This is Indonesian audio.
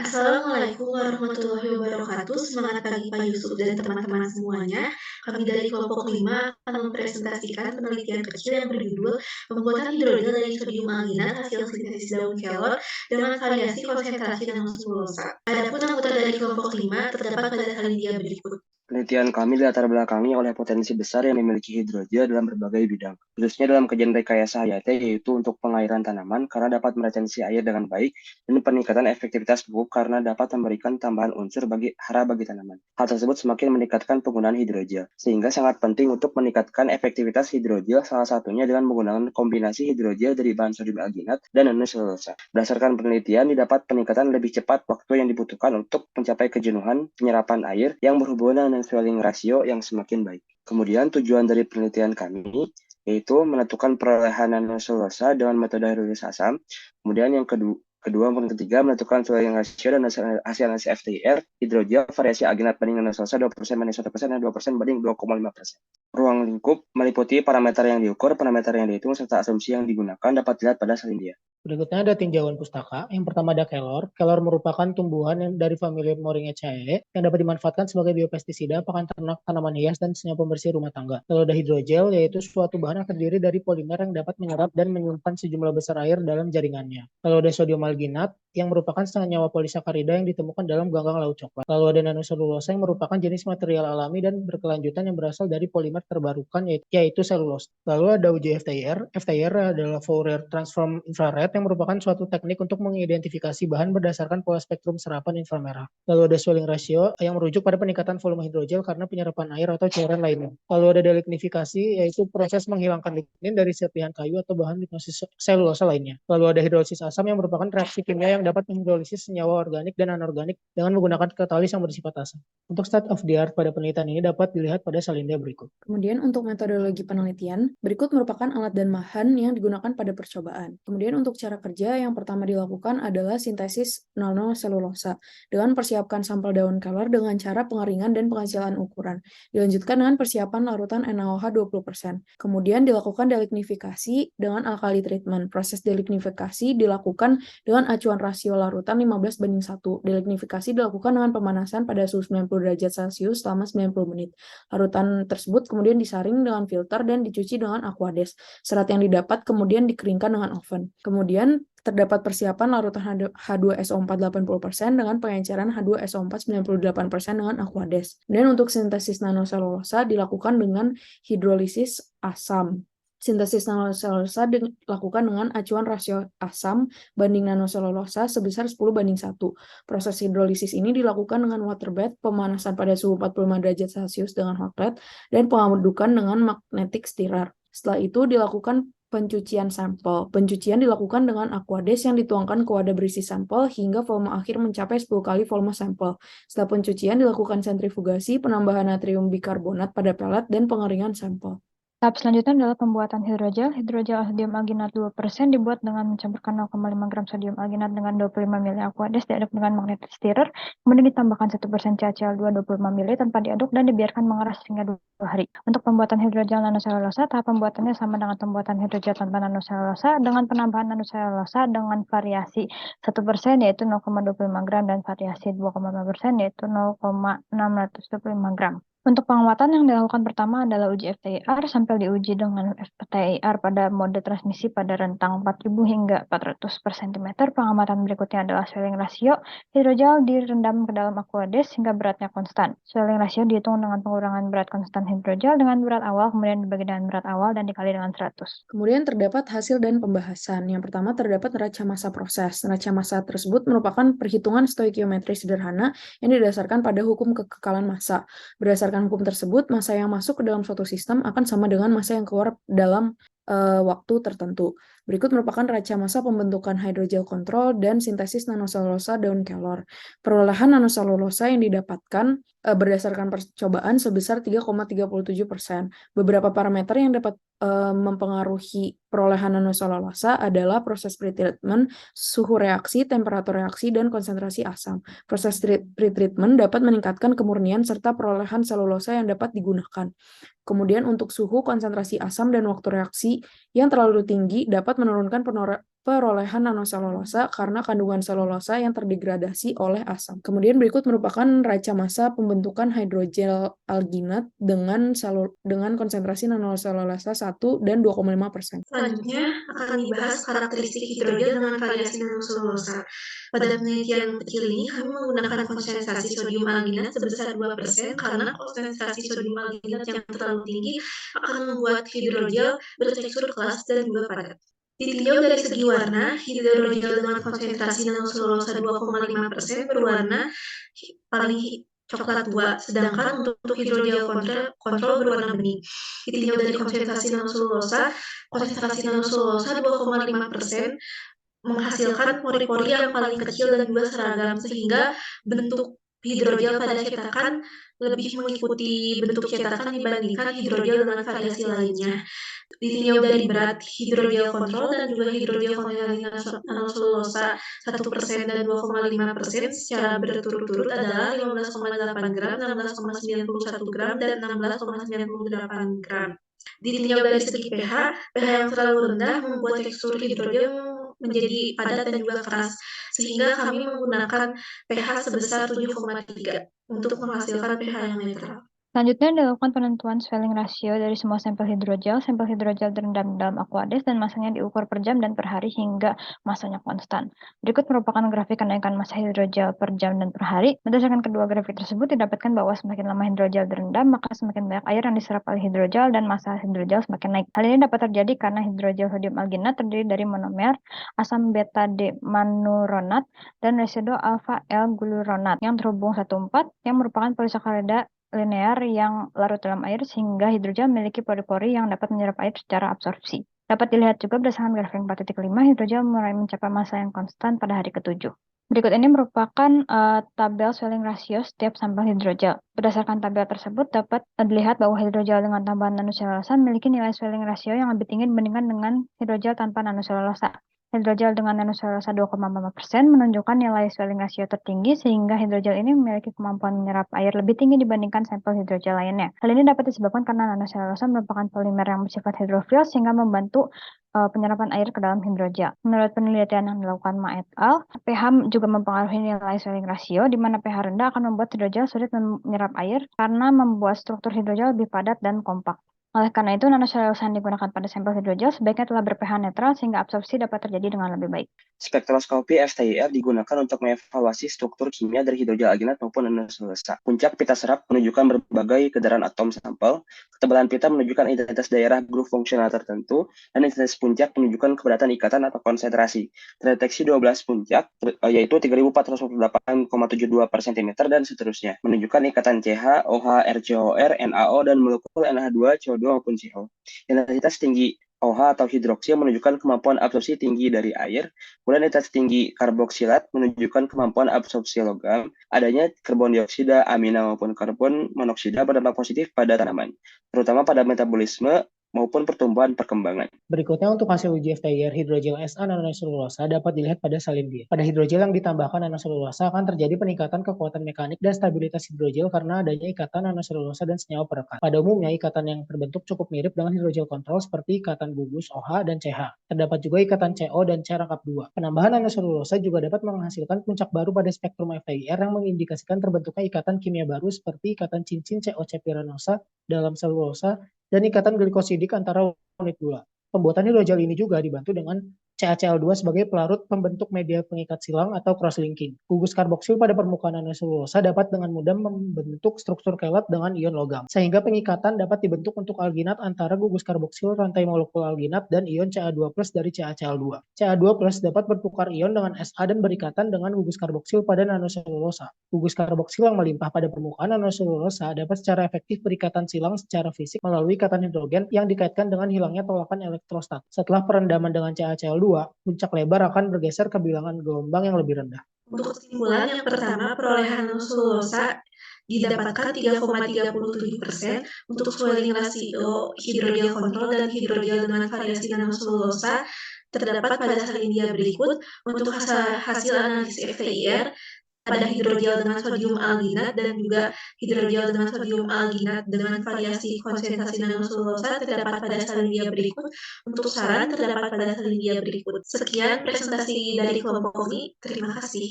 Assalamualaikum warahmatullahi wabarakatuh. Semangat pagi Pak Yusuf dan teman-teman semuanya. Kami dari kelompok 5 akan mempresentasikan penelitian kecil yang berjudul pembuatan hidrogel dari sodium alginat hasil sintesis daun kelor dengan variasi konsentrasi nanoselulosa. Adapun anggota dari kelompok 5 terdapat pada salindia berikut. Penelitian kami dilatar belakangi oleh potensi besar yang dimiliki hidrogel dalam berbagai bidang, khususnya dalam kajian rekayasa hayati, yaitu untuk pengairan tanaman karena dapat meretensi air dengan baik, dan peningkatan efektivitas pupuk karena dapat memberikan tambahan unsur hara bagi tanaman. Hal tersebut semakin meningkatkan penggunaan hidrogel, sehingga sangat penting untuk meningkatkan efektivitas hidrogel, salah satunya dengan menggunakan kombinasi hidrogel dari bahan sodium alginat dan nanoselulosa. Berdasarkan penelitian, didapat peningkatan lebih cepat waktu yang dibutuhkan untuk mencapai kejenuhan penyerapan air yang berhubungan dengan swelling ratio yang semakin baik. Kemudian tujuan dari penelitian kami yaitu menentukan perolehan nanoselulosa dengan metode hidrolisis asam. Kemudian yang kedua maupun ketiga menentukan swelling ratio dan hasil analisis FTIR hidrogel variasi alginat banding nanoselulosa 2% banding 1% dan 2% banding 2,5%. Ruang lingkup meliputi parameter yang diukur, parameter yang dihitung, serta asumsi yang digunakan dapat dilihat pada salindia. Berikutnya ada tinjauan pustaka. Yang pertama ada kelor. Kelor merupakan tumbuhan yang dari famili Moringaceae yang dapat dimanfaatkan sebagai biopestisida, pakan ternak, tanaman hias, dan senyap pembersih rumah tangga. Lalu ada hidrogel, yaitu suatu bahan yang terdiri dari polimer yang dapat menyerap dan menyimpan sejumlah besar air dalam jaringannya. Lalu ada sodium alginat, yang merupakan setengah nyawa polisakarida yang ditemukan dalam ganggang laut coklat. Lalu ada nanoselulosa yang merupakan jenis material alami dan berkelanjutan yang berasal dari polimer terbarukan, yaitu selulosa. Lalu ada uji FTIR. FTIR adalah Fourier Transform Infrared yang merupakan suatu teknik untuk mengidentifikasi bahan berdasarkan pola spektrum serapan inframerah. Lalu ada swelling ratio yang merujuk pada peningkatan volume hidrogel karena penyerapan air atau cairan lainnya. Lalu ada delignifikasi, yaitu proses menghilangkan lignin dari serpihan kayu atau bahan lignosis selulosa lainnya. Lalu ada hidrolisis asam yang merupakan reaksi kimia yang dapat menghidrolisis senyawa organik dan anorganik dengan menggunakan katalis yang bersifat asam. Untuk state of the art pada penelitian ini dapat dilihat pada salindia berikut. Kemudian untuk metodologi penelitian, berikut merupakan alat dan bahan yang digunakan pada percobaan. Kemudian untuk cara kerja, yang pertama dilakukan adalah sintesis nanoselulosa dengan persiapkan sampel daun kelor dengan cara pengeringan dan pengecilan ukuran. Dilanjutkan dengan persiapan larutan NaOH 20%. Kemudian dilakukan delignifikasi dengan alkali treatment. Proses delignifikasi dilakukan dengan acuan rasio larutan 15:1. Delignifikasi dilakukan dengan pemanasan pada suhu 90 derajat Celcius selama 90 menit. Larutan tersebut kemudian disaring dengan filter dan dicuci dengan aquades. Serat yang didapat kemudian dikeringkan dengan oven. Kemudian terdapat persiapan larutan H2SO4 80% dengan pengenceran H2SO4 98% dengan aquades. Dan untuk sintesis nanoselulosa dilakukan dengan hidrolisis asam. Sintesis nanoselulosa dilakukan dengan acuan rasio asam banding nanoselulosa sebesar 10:1. Proses hidrolisis ini dilakukan dengan water bath, pemanasan pada suhu 45 derajat Celcius dengan hot plate, dan pengadukan dengan magnetic stirrer. Setelah itu dilakukan pencucian sampel. Pencucian dilakukan dengan aquades yang dituangkan ke wadah berisi sampel hingga volume akhir mencapai 10 kali volume sampel. Setelah pencucian dilakukan sentrifugasi, penambahan natrium bikarbonat pada pelet, dan pengeringan sampel. Tahap selanjutnya adalah pembuatan hidrogel. Hidrogel sodium alginat 2% dibuat dengan mencampurkan 0,5 gram sodium alginat dengan 25 ml aquades diaduk dengan magnetic stirrer, kemudian ditambahkan 1% CaCl2 25 ml tanpa diaduk dan dibiarkan mengeras hingga 2 hari. Untuk pembuatan hidrogel nanoselulosa, tahap pembuatannya sama dengan pembuatan hidrogel tanpa nanoselulosa dengan penambahan nanoselulosa dengan variasi 1% yaitu 0,25 gram dan variasi 2,5% yaitu 0,625 gram. Untuk penguatan yang dilakukan pertama adalah uji FTIR. Sampel diuji dengan FTIR pada mode transmisi pada rentang 4000 hingga 400 per cm. Pengamatan berikutnya adalah swelling ratio. Hidrogel direndam ke dalam aquades hingga beratnya konstan. Swelling ratio dihitung dengan pengurangan berat konstan hidrogel dengan berat awal, kemudian dibagi dengan berat awal dan dikali dengan 100. Kemudian terdapat hasil dan pembahasan. Yang pertama terdapat neraca massa proses. Neraca massa tersebut merupakan perhitungan stoikiometri sederhana yang didasarkan pada hukum kekekalan massa. Berdasarkan hukum tersebut, massa yang masuk ke dalam suatu sistem akan sama dengan massa yang keluar dalam waktu tertentu. Berikut merupakan neraca massa pembentukan hydrogel control dan sintesis nanoselulosa daun kelor. Perolehan nanoselulosa yang didapatkan berdasarkan percobaan sebesar 3,37%. Beberapa parameter yang dapat mempengaruhi perolehan nanoselulosa adalah proses pretreatment, suhu reaksi, temperatur reaksi, dan konsentrasi asam. Proses pretreatment dapat meningkatkan kemurnian serta perolehan selulosa yang dapat digunakan. Kemudian untuk suhu, konsentrasi asam, dan waktu reaksi yang terlalu tinggi dapat menurunkan perolehan nanoselulosa karena kandungan selulosa yang terdegradasi oleh asam. Kemudian berikut merupakan raca massa pembentukan hidrogel alginat dengan konsentrasi nanoselulosa 1 dan 2,5%. Selanjutnya akan dibahas karakteristik hidrogel dengan variasi nanoselulosa. Pada penelitian kecil ini, kami menggunakan konsentrasi sodium alginat sebesar 2% karena konsentrasi sodium alginat yang terlalu tinggi akan membuat hidrogel bertekstur keras dan juga padat. Ditinjau dari segi warna, hidrogel dengan konsentrasi nanoselulosa 2,5% berwarna paling coklat tua, sedangkan untuk hidrogel kontrol berwarna bening. Ditinjau dari konsentrasi nanoselulosa 2,5% menghasilkan pori-pori yang paling kecil dan juga seragam, sehingga bentuk hidrogel pada cetakan lebih mengikuti bentuk cetakan dibandingkan hidrogel dengan variasi lainnya. Ditinjau dari berat, hidrogel kontrol dan juga hidrogel konsentrasi nanoselulosa 1% dan 2,5% secara berturut-turut adalah 15,8 gram, 16,91 gram, dan 16,98 gram. Ditinjau dari segi pH yang terlalu rendah membuat tekstur hidrogel menjadi padat dan juga keras, sehingga kami menggunakan pH sebesar 7,3 untuk menghasilkan pH yang netral. Selanjutnya dilakukan penentuan swelling ratio dari semua sampel hidrogel direndam dalam Aquades dan masanya diukur per jam dan per hari hingga masanya konstan. Berikut merupakan grafik kenaikan massa hidrogel per jam dan per hari. Berdasarkan kedua grafik tersebut didapatkan bahwa semakin lama hidrogel direndam, maka semakin banyak air yang diserap oleh hidrogel dan massa hidrogel semakin naik. Hal ini dapat terjadi karena hidrogel sodium alginat terdiri dari monomer asam beta-D-manuronat dan residu alfa-L-gluronat yang terhubung 1,4 yang merupakan polisakarida linear yang larut dalam air sehingga hidrogel memiliki pori-pori yang dapat menyerap air secara absorpsi. Dapat dilihat juga berdasarkan grafik 4.5, hidrogel mulai mencapai massa yang konstan pada hari ke-7. Berikut ini merupakan tabel swelling ratio setiap sampel hidrogel. Berdasarkan tabel tersebut dapat dilihat bahwa hidrogel dengan tambahan nanoselulosa memiliki nilai swelling ratio yang lebih tinggi dibandingkan dengan hidrogel tanpa nanoselulosa. Hidrogel dengan nanoselulosa 2,5% menunjukkan nilai swelling ratio tertinggi sehingga hidrogel ini memiliki kemampuan menyerap air lebih tinggi dibandingkan sampel hidrogel lainnya. Hal ini dapat disebabkan karena nanoselulosa merupakan polimer yang bersifat hidrofil sehingga membantu penyerapan air ke dalam hidrogel. Menurut penelitian yang dilakukan Ma et al., pH juga mempengaruhi nilai swelling ratio, di mana pH rendah akan membuat hidrogel sulit menyerap air karena membuat struktur hidrogel lebih padat dan kompak. Oleh karena itu, nanoselulosa yang digunakan pada sampel hidrogel sebaiknya telah ber-pH netral sehingga absorpsi dapat terjadi dengan lebih baik. Spektroskopi FTIR digunakan untuk mengevaluasi struktur kimia dari hidrogel alginat maupun nanoselulosa. Puncak pita serap menunjukkan berbagai kedaran atom sampel, ketebalan pita menunjukkan identitas daerah grup fungsional tertentu, dan identitas puncak menunjukkan keberatan ikatan atau konsentrasi. Terdeteksi 12 puncak, yaitu 3.448,72 per cm dan seterusnya, menunjukkan ikatan CH, OH, RCOR, NaO, dan molekul NH2, CO2 maupun CO. Identitas tinggi OH atau hidroksil menunjukkan kemampuan absorpsi tinggi dari air, kemudian identitas tinggi karboksilat menunjukkan kemampuan absorpsi logam, adanya karbon dioksida, amina maupun karbon monoksida berdampak positif pada tanaman, terutama pada metabolisme maupun pertumbuhan perkembangan. Berikutnya untuk hasil uji FTIR hidrogel SA nanoselulosa dapat dilihat pada salin dia. Pada hidrogel yang ditambahkan nanoselulosa akan terjadi peningkatan kekuatan mekanik dan stabilitas hidrogel karena adanya ikatan nanoselulosa dan senyawa perekat. Pada umumnya ikatan yang terbentuk cukup mirip dengan hidrogel kontrol seperti ikatan gugus OH dan CH. Terdapat juga ikatan CO dan C rangkap 2. Penambahan nanoselulosa juga dapat menghasilkan puncak baru pada spektrum FTIR yang mengindikasikan terbentuknya ikatan kimia baru seperti ikatan cincin COC piranosa dalam selulosa dan ikatan glikosidik antara unit gula. Pembuatan hidrogel ini juga dibantu dengan CaCl2 sebagai pelarut pembentuk media pengikat silang atau cross-linking. Gugus karboksil pada permukaan nanoselulosa dapat dengan mudah membentuk struktur kelat dengan ion logam, sehingga pengikatan dapat dibentuk untuk alginat antara gugus karboksil rantai molekul alginat dan ion Ca2+ dari CaCl2. Ca2+ dapat bertukar ion dengan SA dan berikatan dengan gugus karboksil pada nanoselulosa. Gugus karboksil yang melimpah pada permukaan nanoselulosa dapat secara efektif berikatan silang secara fisik melalui ikatan hidrogen yang dikaitkan dengan hilangnya tolakan elektrostat. Setelah perendaman dengan CaCl2, puncak lebar akan bergeser ke bilangan gelombang yang lebih rendah. Untuk kesimpulan yang pertama, perolehan nanoselulosa didapatkan 3,37%. Untuk swelling ratio hidrogel kontrol dan hidrogel dengan variasi nanoselulosa terdapat pada salin dia berikut. Untuk hasil analisis FTIR, pada hidrogel dengan sodium alginat dan juga hidrogel dengan sodium alginat dengan variasi konsentrasi nanoselulosa terdapat pada salindia berikut. Untuk saran terdapat pada salindia berikut. Sekian presentasi dari kelompok kami. Terima kasih.